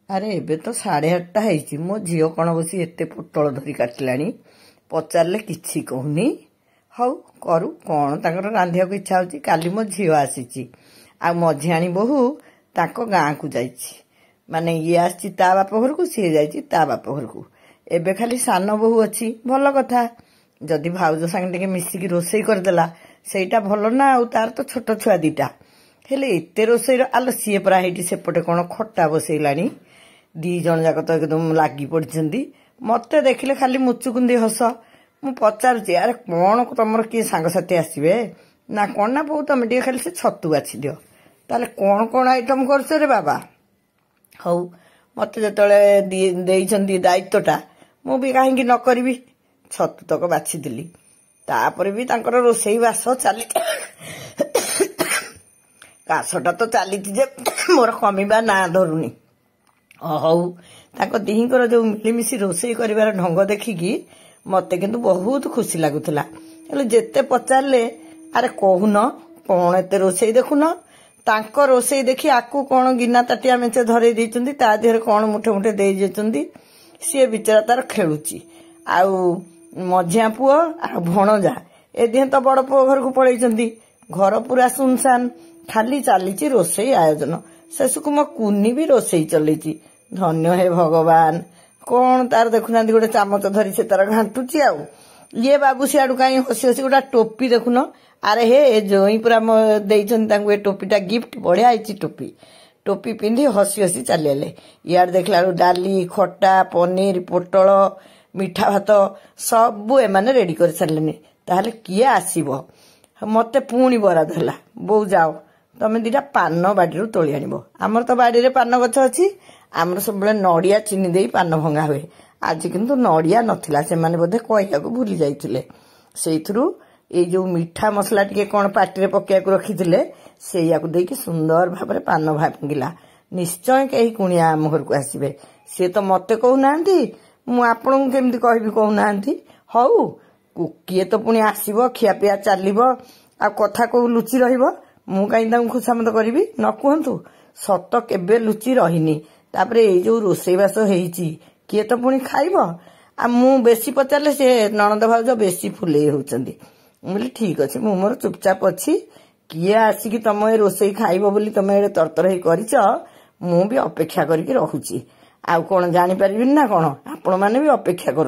ଆରେ ଏବେ ତ 8:30 ହେଇଛି। ମୋ ଝିଅ କ'ଣ ବସି ଏତେ ପୋଟଳ ଧରି କାଟିଲାଣି। ପଚାରିଲେ କିଛି କହୁନି। ହଉ କରୁ, କ'ଣ ତାଙ୍କର ରାନ୍ଧିବାକୁ ଇଚ୍ଛା ହେଉଛି। କାଲି ମୋ ଝିଅ ଆସିଛି, ଆଉ ମଝିଆଣୀ ବୋହୂ ତାଙ୍କ ଗାଁକୁ ଯାଇଛି। ମାନେ ଇଏ ଆସିଛି ତା ବାପ ଘରକୁ, ସିଏ ଯାଇଛି ତା ବାପ ଘରକୁ। ଏବେ ଖାଲି ସାନ ବୋହୂ ଅଛି, ଭଲ କଥା। ଯଦି ଭାଉଜ ସାଙ୍ଗେ ଟିକେ ମିଶିକି ରୋଷେଇ କରିଦେଲା ସେଇଟା ଭଲ ନା। ଆଉ ତାର ତ ଛୋଟ ଛୁଆ ଦିଟା। ହେଲେ ଏତେ ରୋଷେଇର ଆଲୋ, ସିଏ ପରା ହେଇଠି ସେପଟେ କ'ଣ ଖଟା ବସେଇଲାଣି। 2 ଜଣ ଯାକ ତ ଏକଦମ ଲାଗି ପଡ଼ିଛନ୍ତି। ମତେ ଦେଖିଲେ ଖାଲି ମୁଚୁକୁନ୍ଦି ହସ। ମୁଁ ପଚାରୁଛି, ଆରେ କ'ଣ ତମର କିଏ ସାଙ୍ଗସାଥି ଆସିବେ ନା କ'ଣ? ନା ବୋଉ ତମେ ଟିକେ ଖାଲି ସେ ଛତୁ ବାଛି ଦିଅ। ତାହେଲେ କ'ଣ କ'ଣ ଆଇଟମ କରୁଛ ରେ ବାବା? ହଉ, ମତେ ଯେତେବେଳେ ଦେଇଛନ୍ତି ଦାୟିତ୍ୱଟା, ମୁଁ ବି କାହିଁକି ନ କରିବି। ଛତୁ ତକ ବାଛିଥିଲି। ତାପରେ ବି ତାଙ୍କର ରୋଷେଇ ବାସ ଚାଲିଛି। କାଶଟା ତ ଚାଲିଛି ଯେ ମୋର କମିବା ନାଁ ଧରୁନି। ହଉ, ତାଙ୍କ ଦିହିଙ୍କର ଯୋଉ ମିଳିମିଶି ରୋଷେଇ କରିବାର ଢଙ୍ଗ ଦେଖିକି ମତେ କିନ୍ତୁ ବହୁତ ଖୁସି ଲାଗୁଥିଲା। ହେଲେ ଯେତେ ପଚାରିଲେ, ଆରେ କହୁନ କ'ଣ ଏତେ ରୋଷେଇ ଦେଖୁନ? ତାଙ୍କ ରୋଷେଇ ଦେଖି ଆକୁ କ'ଣ ଗିନା ତାଟିଆ ମେଞ୍ଚେ ଧରେଇ ଦେଇଛନ୍ତି, ତା ଦେହରେ କ'ଣ ମୁଠେ ମୁଠେ ଦେଇ ଦେଇଛନ୍ତି। ସିଏ ବିଚାରା ତାର ଖେଳୁଛି। ଆଉ ମଝିଆ ପୁଅ ଆଉ ଭଣଜା ଏ ଦିହେଁ ତ ବଡ଼ ପୁଅ ଘରକୁ ପଳେଇଛନ୍ତି। ଘର ପୁରା ସୁନସାନ, ଖାଲି ଚାଲିଛି ରୋଷେଇ ଆୟୋଜନ। ଶେଷକୁ ମୋ କୁନି ବି ରୋଷେଇ ଚଲେଇଛି। ଧନ୍ୟ ହେ ଭଗବାନ। କ'ଣ ତାର ଦେଖୁନାହାନ୍ତି, ଗୋଟେ ଚାମଚ ଧରି ସେ ତାର ଘାଣ୍ଟୁଛି। ଆଉ ଇଏ ବାବୁ ସିଆଡୁ କାହିଁ ହସି ହସି ଗୋଟେ ଟୋପି ଦେଖୁନ। ଆରେ ହେ, ଜୋଇଁ ପୁରା ଦେଇଛନ୍ତି ତାଙ୍କୁ ଏ ଟୋପିଟା ଗିଫ୍ଟ। ବଢିଆ ହେଇଛି ଟୋପି। ଟୋପି ପିନ୍ଧି ହସି ହସି ଚାଲିଗଲେ। ଇଆଡେ ଦେଖିଲା ବେଳକୁ ଡାଲି, ଖଟା, ପନିର, ପୋଟଳ, ମିଠା ଭାତ ସବୁ ଏମାନେ ରେଡି କରି ସାରିଲେନି। ତାହେଲେ କିଏ ଆସିବ? ମତେ ପୁଣି ବରାଦ ହେଲା, ବୋଉ ଯାଅ ତମେ 2ଟା ପାନ ବାଡିରୁ ତୋଳି ଆଣିବ। ଆମର ତ ବାଡିରେ ପାନ ଗଛ ଅଛି। ଆମର ସବୁବେଳେ ନଡିଆ ଚିନି ଦେଇ ପାନ ଭଙ୍ଗା ହୁଏ। ଆଜି କିନ୍ତୁ ନଡିଆ ନଥିଲା, ସେମାନେ ବୋଧେ କହିବାକୁ ଭୁଲି ଯାଇଥିଲେ। ସେଇଥିରୁ ଏଇ ଯୋଉ ମିଠା ମସଲା ଟିକେ କ'ଣ ପାଟିରେ ପକେଇବାକୁ ରଖିଥିଲେ, ସେଇଆକୁ ଦେଇକି ସୁନ୍ଦର ଭାବରେ ପାନ ଭାଙ୍ଗିଲା। ନିଶ୍ଚୟ କେହି କୁଣିଆ ଆମ ଘରକୁ ଆସିବେ। ସିଏ ତ ମତେ କହୁନାହାନ୍ତି, ମୁଁ ଆପଣଙ୍କୁ କେମିତି କହିବି କହୁନାହାନ୍ତି। ହଉ, କିଏ ତ ପୁଣି ଆସିବ, ଖିଆପିଆ ଚାଲିବ, ଆଉ କଥା କୋଉ ଲୁଚି ରହିବ? ମୁଁ କାହିଁକି ତାଙ୍କୁ ଖୁସାମତ କରିବି? ନ କୁହନ୍ତୁ, ସତ କେବେ ଲୁଚି ରହିନି। ତାପରେ ଏଇ ଯୋଉ ରୋଷେଇବାସ ହେଇଛି, କିଏ ତ ପୁଣି ଖାଇବ। ଆଉ ମୁଁ ବେଶୀ ପଚାରିଲେ ସେ ନଣନ୍ଦ ଭାଉଜ ବେଶୀ ଫୁଲେଇ ହଉଛନ୍ତି। ମୁଁ କହିଲି ଠିକ ଅଛି, ମୁଁ ମୋର ଚୁପଚାପ ଅଛି। କିଏ ଆସିକି ତମ ଏ ରୋଷେଇ ଖାଇବ ବୋଲି ତମେ ଏଡେ ତରତର ହେଇ କରିଛ, ମୁଁ ବି ଅପେକ୍ଷା କରିକି ରହୁଛି। ଆଉ କ'ଣ ଜାଣିପାରିବିନି ନା କ'ଣ? ଆପଣ ମାନେ ବି ଅପେକ୍ଷା କର।